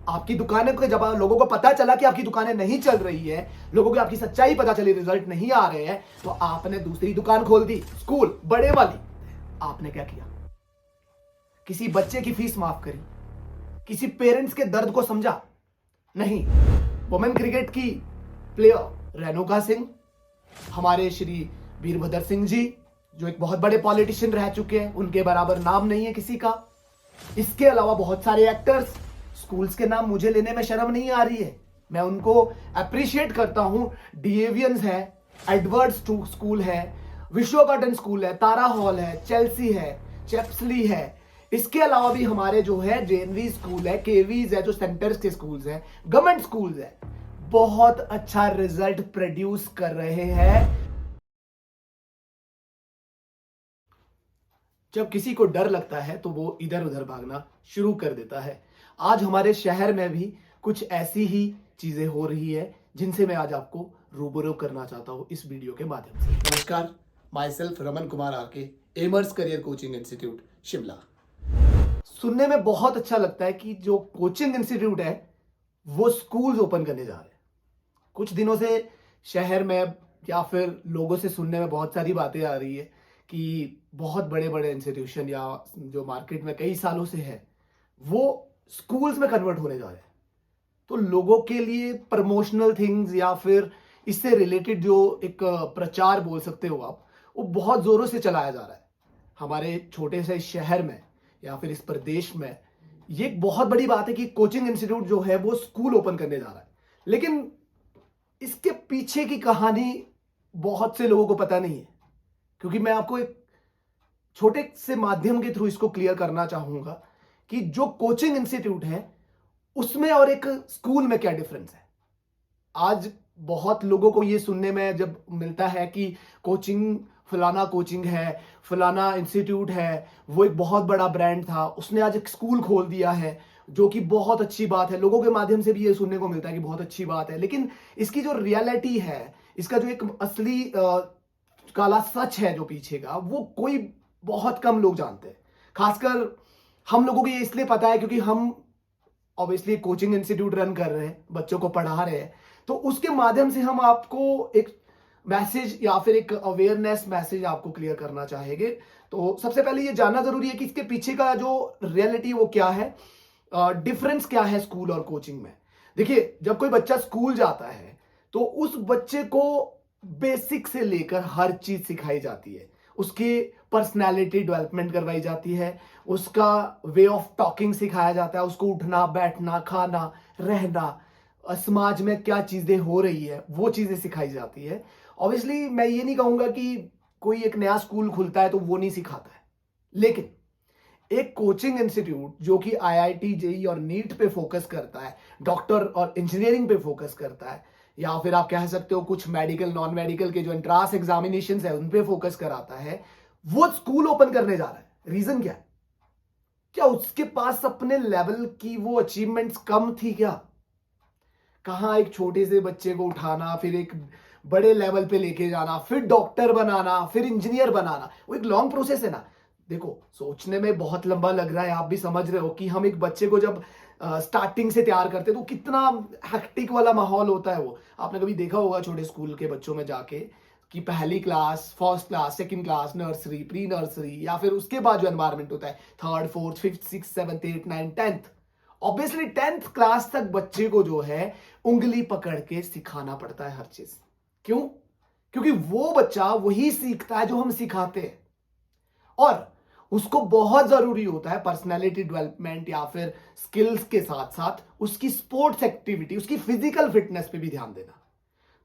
आपकी दुकानें को जब लोगों को पता चला कि आपकी दुकानें नहीं चल रही है, लोगों को आपकी सच्चाई पता चली, रिजल्ट नहीं आ रहे हैं, तो आपने दूसरी दुकान खोल दी, स्कूल बड़े वाली। आपने क्या किया? किसी बच्चे की फीस माफ करी, किसी पेरेंट्स के दर्द को समझा? नहीं। वुमेन क्रिकेट की प्लेयर रेणुका सिंह, हमारे श्री वीरभद्र सिंह जी जो एक बहुत बड़े पॉलिटिशियन रह चुके हैं, उनके बराबर नाम नहीं है किसी का। इसके अलावा बहुत सारे एक्टर्स, स्कूल्स के नाम मुझे लेने में शर्म नहीं आ रही है, मैं उनको अप्रिशिएट करता हूं। डीएवियंस है, एडवर्ड्स स्कूल है, विश्व गार्डन स्कूल है, तारा हॉल है, चेल्सी है, चेप्सली है। इसके अलावा भी हमारे जो है जेएनवी स्कूल है, केवीज है, जो सेंटर्स के स्कूल्स हैं, गवर्नमेंट स्कूल्स है, बहुत अच्छा रिजल्ट प्रोड्यूस कर रहे हैं। जब किसी को डर लगता है तो वो इधर उधर भागना शुरू कर देता है। आज हमारे शहर में भी कुछ ऐसी ही चीजें हो रही है जिनसे मैं आज आपको रूबरू करना चाहता हूं इस वीडियो के माध्यम से। नमस्कार, myself Raman Kumar RK, Emers career coaching institute Shimla. सुनने में बहुत अच्छा लगता है कि जो कोचिंग इंस्टीट्यूट है वो स्कूल्स ओपन करने जा रहे हैं। कुछ दिनों से शहर में या फिर लोगों से सुनने में बहुत सारी बातें आ रही है कि बहुत बड़े बड़े इंस्टीट्यूशन या जो मार्केट में कई सालों से है वो स्कूल्स में कन्वर्ट होने जा रहे हैं। तो लोगों के लिए प्रमोशनल थिंग्स या फिर इससे रिलेटेड जो एक प्रचार बोल सकते हो आप, वो बहुत जोरों से चलाया जा रहा है। हमारे छोटे से शहर में या फिर इस प्रदेश में ये एक बहुत बड़ी बात है कि कोचिंग इंस्टीट्यूट जो है वो स्कूल ओपन करने जा रहा है। लेकिन इसके पीछे की कहानी बहुत से लोगों को पता नहीं है, क्योंकि मैं आपको एक छोटे से माध्यम के थ्रू इसको क्लियर करना चाहूंगा कि जो कोचिंग इंस्टीट्यूट है उसमें और एक स्कूल में क्या डिफरेंस है। आज बहुत लोगों को ये सुनने में जब मिलता है कि कोचिंग, फलाना कोचिंग है, फलाना इंस्टीट्यूट है, वो एक बहुत बड़ा ब्रांड था, उसने आज एक स्कूल खोल दिया है, जो कि बहुत अच्छी बात है। लोगों के माध्यम से भी ये सुनने को मिलता है कि बहुत अच्छी बात है। लेकिन इसकी जो रियलिटी है, इसका जो एक असली काला सच है जो पीछे का, वो कोई बहुत कम लोग जानते हैं। खासकर हम लोगों को ये इसलिए पता है क्योंकि हम ऑब्वियसली कोचिंग इंस्टीट्यूट रन कर रहे हैं, बच्चों को पढ़ा रहे हैं, तो उसके माध्यम से हम आपको एक मैसेज या फिर एक अवेयरनेस मैसेज आपको क्लियर करना चाहेंगे। तो सबसे पहले ये जानना जरूरी है कि इसके पीछे का जो रियलिटी वो क्या है, डिफरेंस क्या है स्कूल और कोचिंग में। देखिए, जब कोई बच्चा स्कूल जाता है तो उस बच्चे को बेसिक से लेकर हर चीज सिखाई जाती है, उसकी पर्सनालिटी डेवलपमेंट करवाई जाती है, उसका वे ऑफ टॉकिंग सिखाया जाता है, उसको उठना, बैठना, खाना, रहना, समाज में क्या चीजें हो रही है वो चीजें सिखाई जाती है। ऑब्वियसली मैं ये नहीं कहूंगा कि कोई एक नया स्कूल खुलता है तो वो नहीं सिखाता है, लेकिन एक कोचिंग इंस्टीट्यूट जो कि आईआईटी, जेई और नीट पे फोकस करता है, डॉक्टर और इंजीनियरिंग पे फोकस करता है, या फिर आप कह सकते हो कुछ मेडिकल, नॉन मेडिकल के जो एंट्रांस एग्जामिनेशन है उन पे फोकस कराता है, वो स्कूल ओपन करने जा रहा है। रीजन क्या है? क्या उसके पास अपने लेवल की वो अचीवमेंट्स कम थी क्या? कहां एक छोटे से बच्चे को उठाना, फिर एक बड़े लेवल पे लेके जाना, फिर डॉक्टर बनाना, फिर इंजीनियर बनाना, वो एक लॉन्ग प्रोसेस है ना। देखो, सोचने में बहुत लंबा लग रहा है, आप भी समझ रहे हो कि हम एक बच्चे को जब स्टार्टिंग से तैयार करते हैं तो कितना हेक्टिक वाला माहौल होता है। वो आपने कभी देखा होगा छोटे स्कूल के बच्चों में जाके कि पहली class, first class, second class, nursery, pre nursery, या फिर उसके बाद जो एनवायरमेंट होता है third, fourth, fifth, six, seventh, eight, nine, tenth. Obviously 10th class तक बच्चे को जो है उंगली पकड़ के सिखाना पड़ता है हर चीज। क्यों? क्योंकि वो बच्चा वही सीखता है जो हम सिखाते हैं, और उसको बहुत जरूरी होता है पर्सनालिटी डेवलपमेंट या फिर स्किल्स के साथ साथ उसकी स्पोर्ट्स एक्टिविटी, उसकी फिजिकल फिटनेस पे भी ध्यान देना।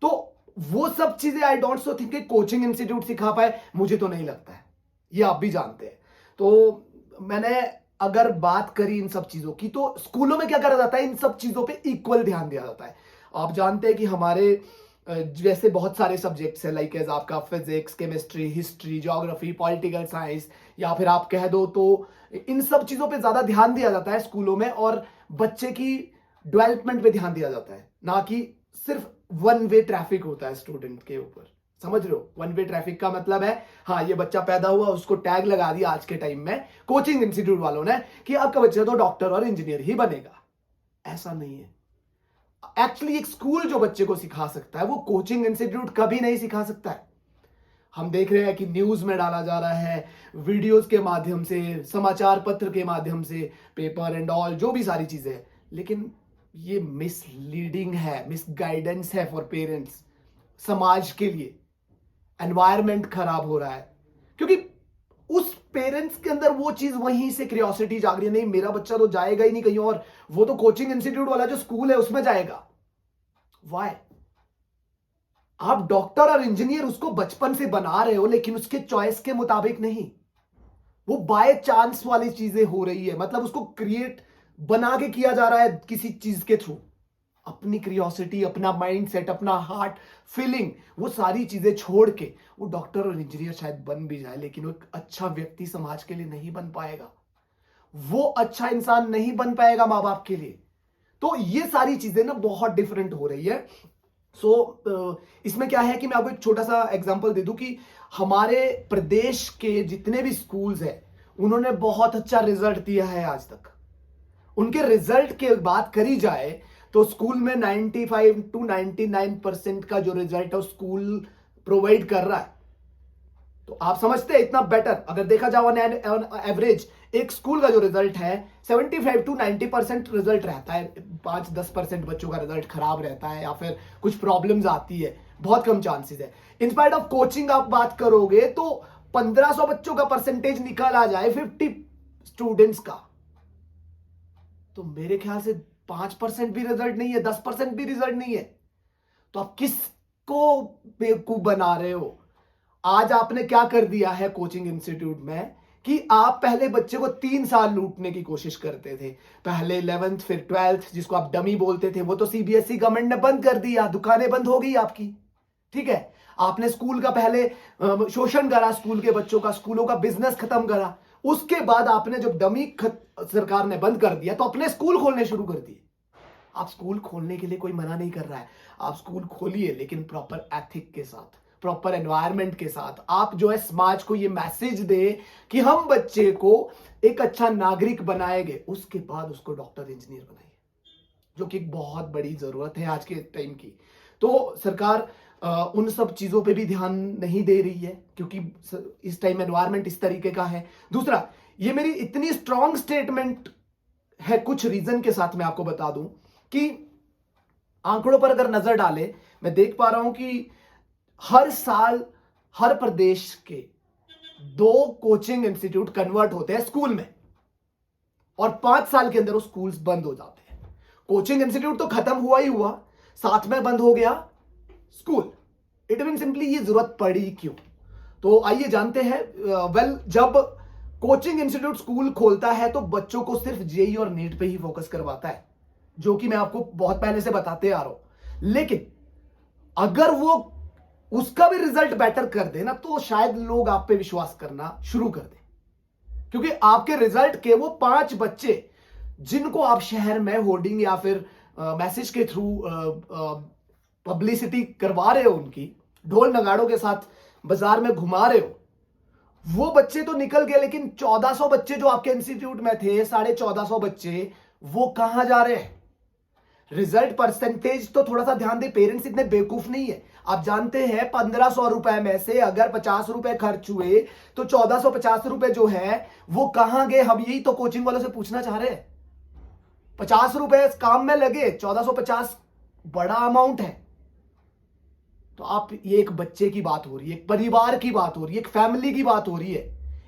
तो वो सब चीजें I don't so think coaching institute सिखा पाए, मुझे तो नहीं लगता है, ये आप भी जानते हैं। तो मैंने अगर बात करी इन सब चीजों की, तो स्कूलों में क्या करा जाता है, इन सब चीजों पे इक्वल ध्यान दिया जाता है। आप जानते हैं कि हमारे जैसे बहुत सारे सब्जेक्ट्स है, लाइक एज आपका physics, chemistry, history, geography, political science, या फिर आप कह दो तो इन सब चीजों पे ज्यादा ध्यान दिया जाता है स्कूलों में, और बच्चे की डेवलपमेंट पे ध्यान दिया जाता है, ना कि सिर्फ वन वे ट्रैफिक होता है स्टूडेंट के ऊपर। समझ रहे हो? वन वे ट्रैफिक का मतलब है, हाँ ये बच्चा पैदा हुआ, उसको टैग लगा दिया आज के टाइम में कोचिंग इंस्टीट्यूट वालों ने कि आपका बच्चा तो डॉक्टर और इंजीनियर ही बनेगा। ऐसा नहीं है। एक्चुअली एक स्कूल जो बच्चे को सिखा सकता है वो कोचिंग इंस्टीट्यूट कभी नहीं सिखा सकता है। हम देख रहे हैं कि न्यूज में डाला जा रहा है, वीडियोस के माध्यम से, समाचार पत्र के माध्यम से, पेपर एंड ऑल, जो भी सारी चीजें हैं, लेकिन ये मिसलीडिंग है, मिसगाइडेंस है फॉर पेरेंट्स, समाज के लिए। एनवायरमेंट खराब हो रहा है क्योंकि उस पेरेंट्स के अंदर वो चीज, वहीं से क्यूरियोसिटी जाग रही है, नहीं मेरा बच्चा तो जाएगा ही नहीं कहीं और, वो तो कोचिंग इंस्टीट्यूट वाला जो स्कूल है उसमें जाएगा। वाई? आप डॉक्टर और इंजीनियर उसको बचपन से बना रहे हो, लेकिन उसके चॉइस के मुताबिक नहीं। वो बाय चांस वाली चीजें हो रही है, मतलब उसको क्रिएट बना के किया जा रहा है किसी चीज के थ्रू। अपनी क्यूरियोसिटी, अपना माइंडसेट, अपना हार्ट फीलिंग, वो सारी चीजें छोड़ के वो डॉक्टर और इंजीनियर शायद बन भी जाए, लेकिन वो एक अच्छा व्यक्ति समाज के लिए नहीं बन पाएगा, वो अच्छा इंसान नहीं बन पाएगा मां बाप के लिए। तो ये सारी चीजें ना बहुत डिफरेंट हो रही है। इसमें क्या है कि मैं आपको एक छोटा सा एग्जांपल दे दूं कि हमारे प्रदेश के जितने भी स्कूल्स हैं उन्होंने बहुत अच्छा रिजल्ट दिया है आज तक। उनके रिजल्ट की बात करी जाए तो स्कूल में 95 to 99% का जो रिजल्ट है स्कूल प्रोवाइड कर रहा है। तो आप समझते हैं इतना बेटर, अगर देखा जाए ऑन एवरेज एक स्कूल का जो रिजल्ट है 75 to 90% रिजल्ट रहता है। 5-10% बच्चों का रिजल्ट खराब रहता है या फिर कुछ प्रॉब्लम्स आती है, बहुत कम चांसेस है। इंस्पाइट ऑफ कोचिंग आप बात करोगे तो 1500 बच्चों का परसेंटेज निकल आ जाए 50 स्टूडेंट्स का, तो मेरे ख्याल से 5% भी रिजल्ट नहीं है, 10% भी रिजल्ट नहीं है। तो आप किसको बेवकूफ बना रहे हो? आज आपने क्या कर दिया है कोचिंग इंस्टीट्यूट में कि आप पहले बच्चे को 3 साल लूटने की कोशिश करते थे। पहले 11th फिर 12th, जिसको आप डमी बोलते थे, वो तो सीबीएसई गवर्नमेंट ने बंद कर दिया, दुकानें बंद हो गई आपकी। ठीक है, आपने स्कूल का पहले शोषण करा, स्कूल के बच्चों का, स्कूलों का बिजनेस खत्म करा। उसके बाद आपने जब डमी सरकार ने बंद कर दिया तो अपने स्कूल खोलने शुरू कर दिए। आप स्कूल खोलने के लिए कोई मना नहीं कर रहा है, आप स्कूल खोलिए, लेकिन प्रॉपर एथिक के साथ, प्रॉपर एनवायरनमेंट के साथ। आप जो है समाज को ये मैसेज दे कि हम बच्चे को एक अच्छा नागरिक बनाएंगे, उसके बाद उसको डॉक्टर इंजीनियर बनाइए, जो कि एक बहुत बड़ी जरूरत है आज के टाइम की। तो सरकार उन सब चीजों पे भी ध्यान नहीं दे रही है क्योंकि इस टाइम एनवायरनमेंट इस तरीके का है। दूसरा, ये मेरी इतनी स्ट्रॉन्ग स्टेटमेंट है, कुछ रीजन के साथ मैं आपको बता दूं कि आंकड़ों पर अगर नजर डाले, मैं देख पा रहा हूं कि हर साल हर प्रदेश के 2 कोचिंग इंस्टीट्यूट कन्वर्ट होते हैं स्कूल में, और 5 साल के अंदर वो स्कूल्स बंद हो जाते हैं। कोचिंग इंस्टीट्यूट तो खत्म हुआ ही हुआ, साथ में बंद हो गया स्कूल। इट मीन सिंपली ये जरूरत पड़ी क्यों? तो आइए जानते हैं। जब कोचिंग इंस्टीट्यूट स्कूल खोलता है तो बच्चों को सिर्फ जेई और नीट पे ही फोकस करवाता है, जो कि मैं आपको बहुत पहले से बताते आ रहा हूं। लेकिन अगर वो उसका भी रिजल्ट बेटर कर दे ना, तो शायद लोग आप पे विश्वास करना शुरू कर दे, क्योंकि आपके रिजल्ट के वो 5 बच्चे जिनको आप शहर में होर्डिंग या फिर मैसेज के थ्रू पब्लिसिटी करवा रहे हो, उनकी ढोल नगाड़ों के साथ बाजार में घुमा रहे हो, वो बच्चे तो निकल गए, लेकिन 1400 बच्चे जो आपके इंस्टीट्यूट में थे, 1450 बच्चे, वो कहां जा रहे हैं? रिजल्ट परसेंटेज तो थोड़ा सा ध्यान दे, पेरेंट्स इतने बेवकूफ नहीं है। आप जानते हैं 1500 रुपए में से अगर 50 रुपए खर्च हुए तो 1450 रुपए जो है वो कहां गए? हम यही तो कोचिंग वालों से पूछना चाह रहे हैं। 50 रुपए काम में लगे, 1450 बड़ा अमाउंट है। तो आप, ये एक बच्चे की बात हो रही है, एक परिवार की बात हो रही है, एक फैमिली की बात हो रही है,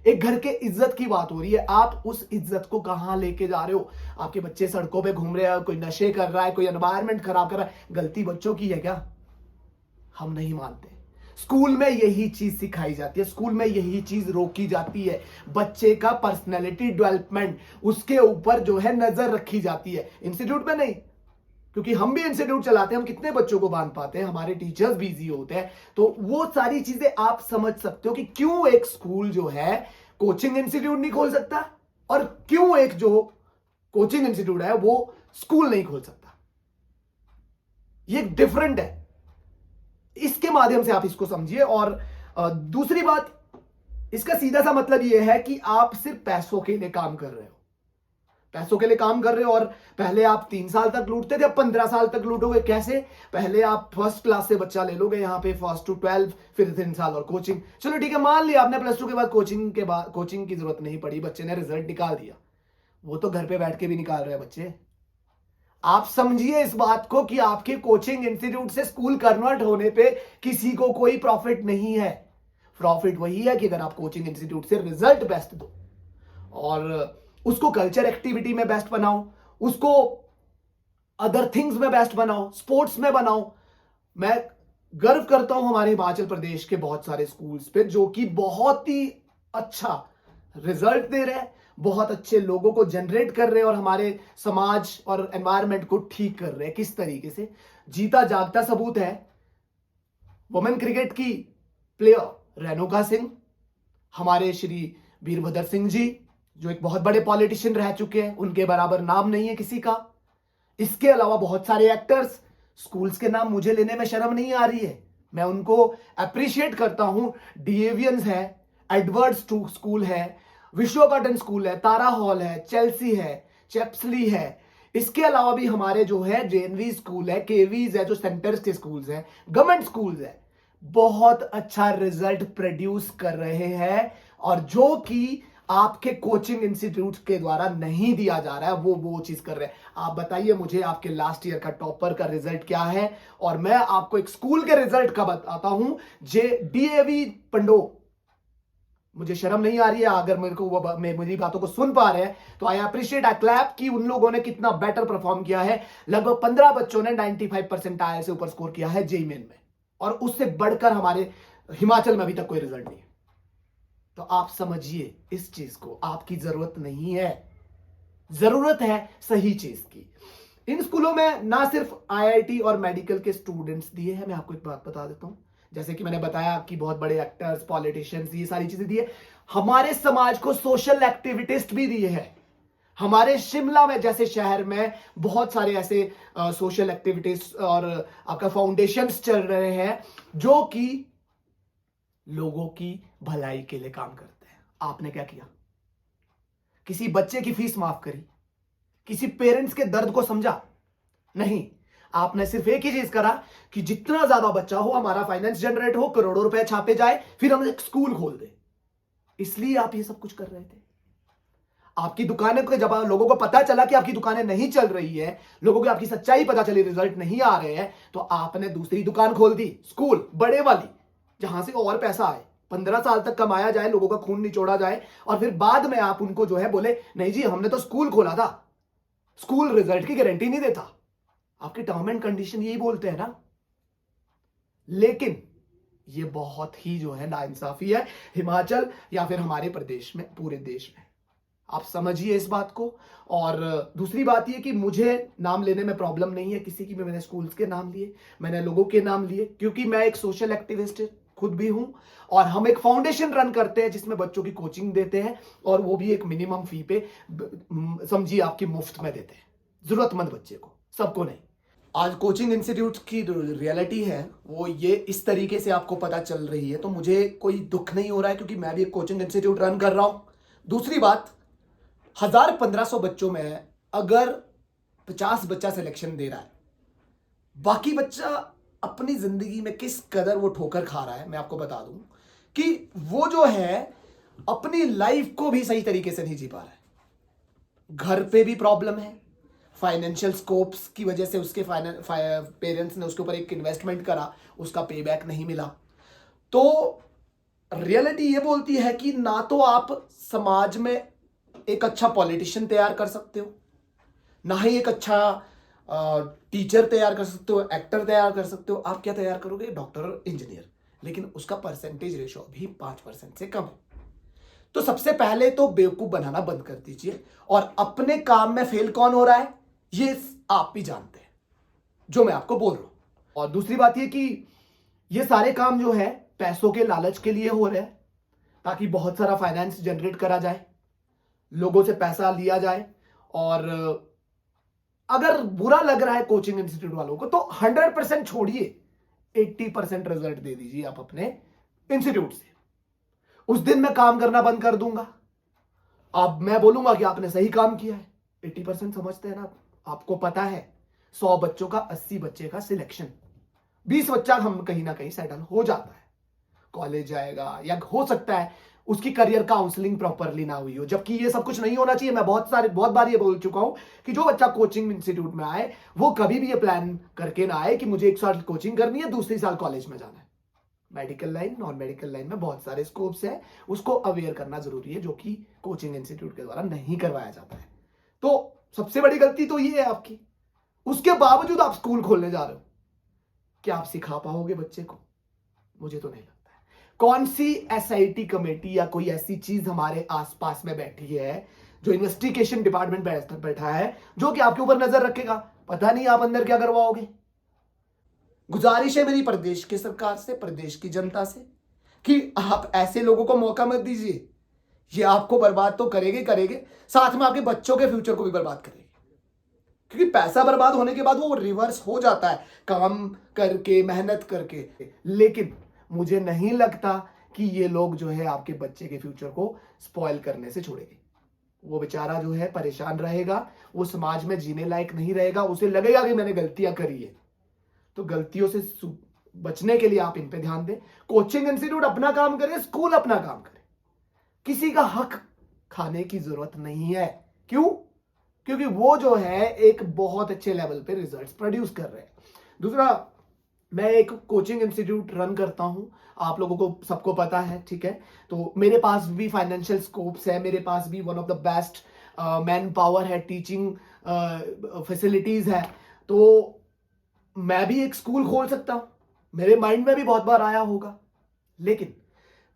एक घर के इज्जत की बात हो रही है। आप उस इज्जत को कहां लेके जा रहे हो? आपके बच्चे सड़कों पे घूम रहे हैं, कोई नशे कर रहा है, कोई एनवायरनमेंट खराब कर रहा है, गलती बच्चों की है क्या? हम नहीं मानते। स्कूल में यही चीज सिखाई जाती है, स्कूल में यही चीज रोकी जाती है। बच्चे का पर्सनैलिटी डेवलपमेंट, उसके ऊपर जो है नजर रखी जाती है, इंस्टीट्यूट में नहीं। क्योंकि हम भी इंस्टीट्यूट चलाते हैं, हम कितने बच्चों को बांध पाते हैं, हमारे टीचर्स बिजी होते हैं। तो वो सारी चीजें आप समझ सकते हो कि क्यों एक स्कूल जो है कोचिंग इंस्टीट्यूट नहीं खोल सकता, और क्यों एक जो कोचिंग इंस्टीट्यूट है वो स्कूल नहीं खोल सकता। ये डिफरेंट है, इसके माध्यम से आप इसको समझिए। और दूसरी बात, इसका सीधा सा मतलब यह है कि आप सिर्फ पैसों के लिए काम कर रहे हो। पैसों के लिए काम कर रहे हो और पहले आप 3 साल तक लूटते थे, अब 15 साल तक लूटोगे। कैसे? पहले आप फर्स्ट क्लास से बच्चा ले लोगे यहाँ पे, फर्स्ट टू 12, फिर 3 साल और कोचिंग। चलो ठीक है, मान लिया आपने प्लस 2 के बाद कोचिंग की जरूरत नहीं पड़ी, बच्चे ने रिजल्ट निकाल दिया। वो तो घर पे बैठ के भी निकाल रहे हैं बच्चे। आप समझिए इस बात को कि आपके कोचिंग इंस्टीट्यूट से स्कूल कन्वर्ट होने पे किसी को कोई प्रॉफिट नहीं है। प्रॉफिट वही है कि अगर आप कोचिंग इंस्टीट्यूट से रिजल्ट बेस्ट दो और उसको कल्चर एक्टिविटी में बेस्ट बनाओ, उसको अदर थिंग्स में बेस्ट बनाओ, स्पोर्ट्स में बनाओ। मैं गर्व करता हूं हमारे हिमाचल प्रदेश के बहुत सारे स्कूल्स पे जो कि बहुत ही अच्छा रिजल्ट दे रहे हैं, बहुत अच्छे लोगों को जनरेट कर रहे हैं और हमारे समाज और एनवायरनमेंट को ठीक कर रहे हैं। किस तरीके से? जीता जागता सबूत है वुमेन क्रिकेट की प्लेयर रेणुका सिंह, हमारे श्री वीरभद्र सिंह जी जो एक बहुत बड़े पॉलिटिशियन रह चुके हैं, उनके बराबर नाम नहीं है किसी का। इसके अलावा बहुत सारे एक्टर्स, स्कूल्स के नाम मुझे लेने में शर्म नहीं आ रही है, मैं उनको अप्रिशिएट करता हूं। डीएवियंस है, एडवर्ड्स स्कूल है, विश्व गार्डन स्कूल है, तारा हॉल है, चेल्सी है, चेप्सली है। इसके अलावा भी हमारे जो है जेएनवी स्कूल है, केवीज है, जो सेंटर्स के स्कूल्स हैं, गवर्नमेंट स्कूल्स है, बहुत अच्छा रिजल्ट प्रोड्यूस कर रहे हैं और जो कि आपके कोचिंग इंस्टीट्यूट के द्वारा नहीं दिया जा रहा है, वो चीज कर रहे हैं। आप बताइए मुझे आपके लास्ट ईयर का टॉपर का रिजल्ट क्या है, और मैं आपको एक स्कूल के रिजल्ट का बताता हूं, डीएवी पंडो। मुझे शर्म नहीं आ रही है, अगर मेरे को वो मेरी बातों को सुन पा रहे हैं तो आई अप्रिशिएट, आई क्लैप कि उन लोगों ने कितना बेटर परफॉर्म किया है। लगभग 15 बच्चों ने 95 परसेंटाइल से ऊपर स्कोर किया है जेईई मेन में, और उससे बढ़कर हमारे हिमाचल में अभी तक कोई रिजल्ट नहीं है। तो आप समझिए इस चीज को, आपकी जरूरत नहीं है, जरूरत है सही चीज की। इन स्कूलों में ना सिर्फ आईआईटी और मेडिकल के स्टूडेंट्स दिए हैं, मैं आपको एक बात बता देता हूं, जैसे कि मैंने बताया कि बहुत बड़े एक्टर्स, पॉलिटिशियंस, ये सारी चीजें दिए। हमारे समाज को सोशल एक्टिविटिस्ट भी दिए हैं। हमारे शिमला में जैसे शहर में बहुत सारे ऐसे सोशल एक्टिविटीज और आपका फाउंडेशंस चल रहे हैं जो कि लोगों की भलाई के लिए काम करते हैं। आपने क्या किया? किसी बच्चे की फीस माफ करी? किसी पेरेंट्स के दर्द को समझा? नहीं। आपने सिर्फ एक ही चीज करा कि जितना ज्यादा बच्चा हो हमारा फाइनेंस जनरेट हो, करोड़ों रुपए छापे जाए, फिर हम एक स्कूल खोल दे। इसलिए आप ये सब कुछ कर रहे थे। आपकी दुकानें को जब लोगों को पता चला कि आपकी दुकानें नहीं चल रही है, लोगों को आपकी सच्चाई पता चली, रिजल्ट नहीं आ रहे हैं, तो आपने दूसरी दुकान खोल दी, स्कूल बड़े वाली, जहां से और पैसा आए, 15 साल तक कमाया जाए, लोगों का खून निचोड़ा जाए, और फिर बाद में आप उनको जो है बोले नहीं जी हमने तो स्कूल खोला था। स्कूल रिजल्ट की गारंटी नहीं देता, आपके टर्म एंड कंडीशन यही बोलते हैं ना। लेकिन ये बहुत ही जो है नाइंसाफी है हिमाचल या फिर हमारे प्रदेश में, पूरे देश में। आप समझिए इस बात को। और दूसरी बात ये कि मुझे नाम लेने में प्रॉब्लम नहीं है किसी की भी, मैंने स्कूल्स के नाम लिए, मैंने लोगों के नाम लिए, क्योंकि मैं एक सोशल एक्टिविस्ट खुद भी हूं और हम एक फाउंडेशन रन करते हैं जिसमें बच्चों की कोचिंग देते हैं, और वो भी एक मिनिमम फी पे, समझिए आपकी मुफ्त में देते हैं, जरूरतमंद बच्चे को, सबको नहीं। आज कोचिंग इंस्टीट्यूट की रियलिटी है वो ये इस तरीके से आपको पता चल रही है, तो मुझे कोई दुख नहीं हो रहा है क्योंकि मैं भी एक कोचिंग इंस्टीट्यूट रन कर रहा हूं। दूसरी बात, 1000-1500 बच्चों में अगर 50 बच्चा सिलेक्शन दे रहा है, बाकी बच्चा अपनी जिंदगी में किस कदर वो ठोकर खा रहा है, मैं आपको बता दूं कि वो जो है अपनी लाइफ को भी सही तरीके से नहीं जी पा रहा है। घर पे भी प्रॉब्लम है, फाइनेंशियल स्कोप्स की वजह से उसके पेरेंट्स ने उसके ऊपर एक इन्वेस्टमेंट करा, उसका पे बैक नहीं मिला। तो रियलिटी ये बोलती है कि ना तो आप समाज में एक अच्छा पॉलिटिशियन तैयार कर सकते हो, ना ही एक अच्छा टीचर तैयार कर सकते हो, एक्टर तैयार कर सकते हो। आप क्या तैयार करोगे? डॉक्टर, इंजीनियर, लेकिन उसका परसेंटेज रेशो भी 5% से कम है। तो सबसे पहले तो बेवकूफ बनाना बंद कर दीजिए, और अपने काम में फेल कौन हो रहा है ये आप भी जानते हैं जो मैं आपको बोल रहा हूं। और दूसरी बात ये कि ये सारे काम जो है पैसों के लालच के लिए हो रहे हैं, ताकि बहुत सारा फाइनेंस जनरेट करा जाए, लोगों से पैसा लिया जाए। और अगर बुरा लग रहा है कोचिंग इंस्टीट्यूट वालों को तो 100% छोड़िए, 80% रिजल्ट दे दीजिए आप अपने इंस्टीट्यूट से। उस दिन मैं काम करना बंद कर दूंगा। अब मैं बोलूंगा कि आपने सही काम किया है, 80% समझते हैं ना। आपको पता है 100 बच्चों का 80 बच्चे का सिलेक्शन, 20 बच्चा हम कहीं ना कहीं सेटल हो जाता है, कॉलेज जाएगा, या हो सकता है उसकी करियर काउंसलिंग प्रॉपरली ना हुई हो, जबकि ये सब कुछ नहीं होना चाहिए। मैं बहुत बार ये बोल चुका हूं कि जो बच्चा कोचिंग इंस्टीट्यूट में आए वो कभी भी ये प्लान करके ना आए कि मुझे 1 साल कोचिंग करनी है, दूसरे साल कॉलेज में जाना है। Medical line, non medical line में बहुत सारे स्कोप्स है, उसको अवेयर करना जरूरी है, जो कि कोचिंग इंस्टीट्यूट के द्वारा नहीं करवाया जाता है। तो सबसे बड़ी गलती तो ये है आपकी। उसके बावजूद आप स्कूल खोलने जा रहे हो, क्या आप सिखा पाओगे बच्चे को? मुझे तो नहीं लगता है। कौन सी एसआईटी कमेटी या कोई ऐसी चीज हमारे आसपास में बैठी है जो इन्वेस्टिगेशन डिपार्टमेंट बैठा है जो कि आपके ऊपर नजर रखेगा? पता नहीं आप अंदर क्या करवाओगे। गुजारिश है मेरी प्रदेश की सरकार से, प्रदेश की जनता से, कि आप ऐसे लोगों को मौका मत दीजिए। ये आपको बर्बाद तो करेंगे, साथ में आपके बच्चों के फ्यूचर को भी बर्बाद करेंगे, क्योंकि पैसा बर्बाद होने के बाद वो रिवर्स हो जाता है काम करके, मेहनत करके। लेकिन मुझे नहीं लगता कि ये लोग जो है आपके बच्चे के फ्यूचर को स्पॉइल करने से छोड़ेंगे। वो बेचारा जो है परेशान रहेगा, वो समाज में जीने लायक नहीं रहेगा, उसे लगेगा कि मैंने गलतियां करी है। तो गलतियों से बचने के लिए आप इन पे ध्यान दें। कोचिंग इंस्टीट्यूट अपना काम करे, स्कूल अपना काम करे, किसी का हक खाने की जरूरत नहीं है। क्यों? क्योंकि वो जो है एक बहुत अच्छे लेवल पे रिजल्ट्स प्रोड्यूस कर रहे हैं। दूसरा, मैं एक कोचिंग इंस्टीट्यूट रन करता हूं, आप लोगों को सबको पता है, ठीक है। तो मेरे पास भी फाइनेंशियल स्कोप्स है, मेरे पास भी one of the best man power है, टीचिंग फैसिलिटीज है। तो मैं भी एक स्कूल खोल सकता हूं, मेरे माइंड में भी बहुत बार आया होगा। लेकिन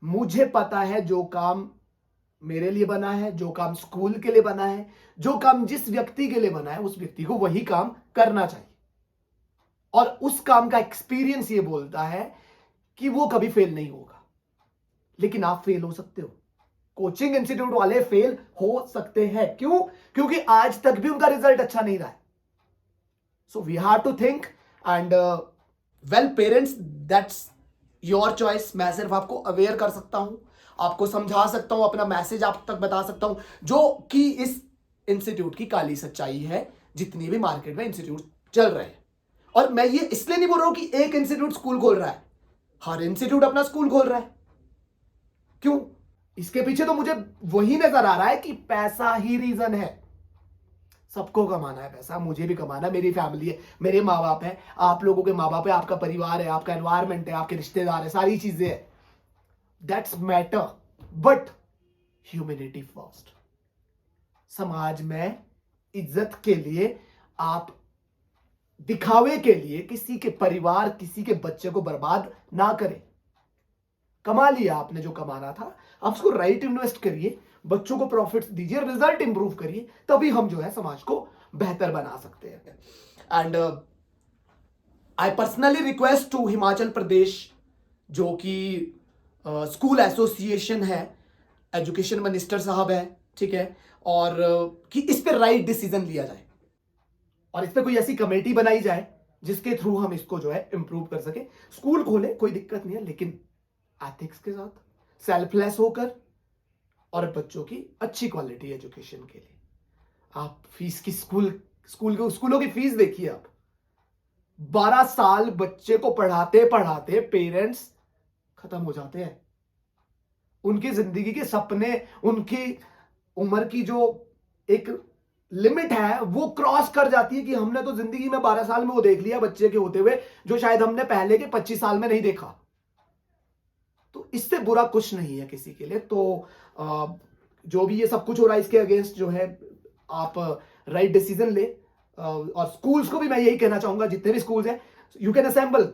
मुझे पता है जो काम मेरे लिए बना है, जो काम स्कूल के लिए बना है, जो काम जिस व्यक्ति के लिए बना है, उस व्यक्ति को वही काम करना चाहिए। और उस काम का एक्सपीरियंस ये बोलता है कि वो कभी फेल नहीं होगा। लेकिन आप फेल हो सकते हो, कोचिंग इंस्टीट्यूट वाले फेल हो सकते हैं। क्यों? क्योंकि आज तक भी उनका रिजल्ट अच्छा नहीं रहा है। So we have to think and well parents, that's your choice. मैं सिर्फ आपको अवेयर कर सकता हूं, आपको समझा सकता हूं, अपना मैसेज आप तक बता सकता हूं, जो कि इस इंस्टीट्यूट की काली सच्चाई है, जितनी भी मार्केट में इंस्टीट्यूट चल रहे हैं। और मैं ये इसलिए नहीं बोल रहा हूं कि एक इंस्टीट्यूट स्कूल खोल रहा है, हर इंस्टीट्यूट अपना स्कूल खोल रहा है। क्यों? इसके पीछे तो मुझे वही नजर आ रहा है कि पैसा ही रीजन है। सबको कमाना है पैसा, मुझे भी कमाना है, मेरी फैमिली है, मेरे माँ बाप है, आप लोगों के माँ बाप है, आपका परिवार है, आपका एनवायरमेंट है, आपके रिश्तेदार है, सारी चीजें है। That's matter, but humanity first. समाज में इज्जत के लिए आप दिखावे के लिए किसी के परिवार, किसी के बच्चे को बर्बाद ना करें। कमा लिया आपने जो कमाना था, आप उसको राइट इन्वेस्ट करिए, बच्चों को प्रॉफिट्स दीजिए, रिजल्ट इंप्रूव करिए, तभी हम जो है समाज को बेहतर बना सकते हैं। And I personally request to Himachal Pradesh, जो कि स्कूल एसोसिएशन है, एजुकेशन मिनिस्टर साहब है, ठीक है, और कि इस पे राइट डिसीजन लिया जाए और इस पे कोई ऐसी कमेटी बनाई जाए जिसके थ्रू हम इसको जो है इंप्रूव कर सके। स्कूल खोले, कोई दिक्कत नहीं है, लेकिन एथिक्स के साथ, सेल्फलेस होकर, और बच्चों की अच्छी क्वालिटी एजुकेशन के लिए। आप फीस की स्कूलों की फीस देखिए आप, 12 साल बच्चे को पढ़ाते पढ़ाते पेरेंट्स खत्म हो जाते हैं। उनकी जिंदगी के सपने, उनकी उम्र की जो एक लिमिट है वो क्रॉस कर जाती है कि हमने तो जिंदगी में 12 साल में वो देख लिया बच्चे के होते हुए, जो शायद हमने पहले के 25 साल में नहीं देखा। तो इससे बुरा कुछ नहीं है किसी के लिए। तो जो भी ये सब कुछ हो रहा है, इसके अगेंस्ट जो है आप राइट डिसीजन ले। और स्कूल्स को भी मैं यही कहना चाहूंगा, जितने भी स्कूल्स हैं, यू कैन असेंबल।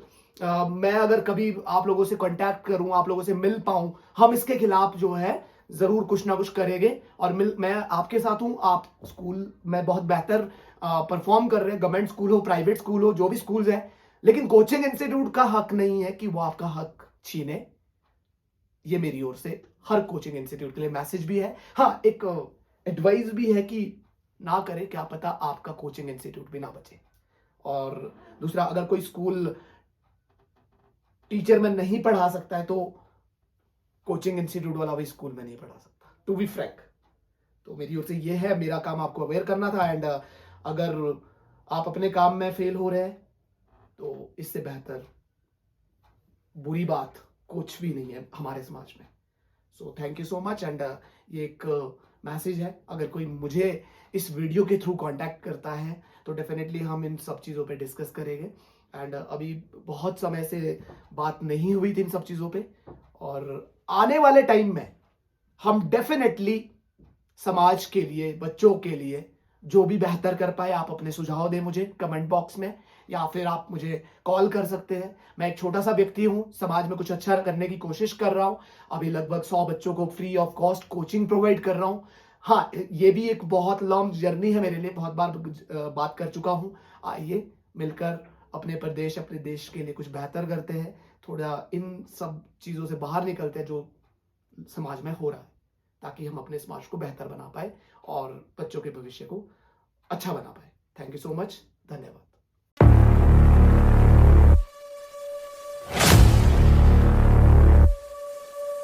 मैं अगर कभी आप लोगों से कांटेक्ट करूं, आप लोगों से मिल पाऊं, हम इसके खिलाफ जो है जरूर कुछ ना कुछ करेंगे। और मैं आपके साथ हूं। आप स्कूल में बहुत बेहतर परफॉर्म कर रहे हैं, गवर्नमेंट स्कूल हो, प्राइवेट स्कूल हो, जो भी स्कूल्स है, लेकिन कोचिंग इंस्टीट्यूट का हक नहीं है कि वो आपका हक छीने। ये मेरी ओर से हर कोचिंग इंस्टीट्यूट के लिए मैसेज भी है। हाँ, एक एडवाइस भी है कि ना करें, क्या पता आपका कोचिंग इंस्टीट्यूट भी ना बचे। और दूसरा, अगर कोई स्कूल टीचर में नहीं पढ़ा सकता है तो कोचिंग इंस्टीट्यूट वाला भी स्कूल में नहीं पढ़ा सकता, टू बी फ्रैंक। तो मेरी ओर से ये है, मेरा काम आपको अवेयर करना था। एंड अगर आप अपने काम में फेल हो रहे हैं तो इससे बेहतर बुरी बात कुछ भी नहीं है हमारे समाज में। So thank you so much. And ये एक मैसेज है, अगर कोई मुझे इस वीडियो के थ्रू कांटेक्ट करता है तो डेफिनेटली हम इन सब चीज़ों पे डिस्कस करेंगे। एंड अभी बहुत समय से बात नहीं हुई थी इन सब चीज़ों पे, और आने वाले टाइम में हम डेफिनेटली समाज के लिए, बच्चों के लिए जो भी बेहतर कर पाए, आप अपने सुझाव दें मुझे कमेंट बॉक्स में, या फिर आप मुझे कॉल कर सकते हैं। मैं एक छोटा सा व्यक्ति हूं, समाज में कुछ अच्छा करने की कोशिश कर रहा हूं। अभी लगभग 100 बच्चों को free of cost coaching provide कर रहा हूं। हाँ, ये भी एक बहुत लॉन्ग जर्नी है मेरे लिए, बहुत बार बात कर चुका हूं। आइए मिलकर अपने प्रदेश, अपने देश के लिए कुछ बेहतर करते हैं, थोड़ा इन सब चीज़ों से बाहर निकलते हैं जो समाज में हो रहा है, ताकि हम अपने समाज को बेहतर बना पाए और बच्चों के भविष्य को अच्छा बना पाए। Thank you so much. धन्यवाद।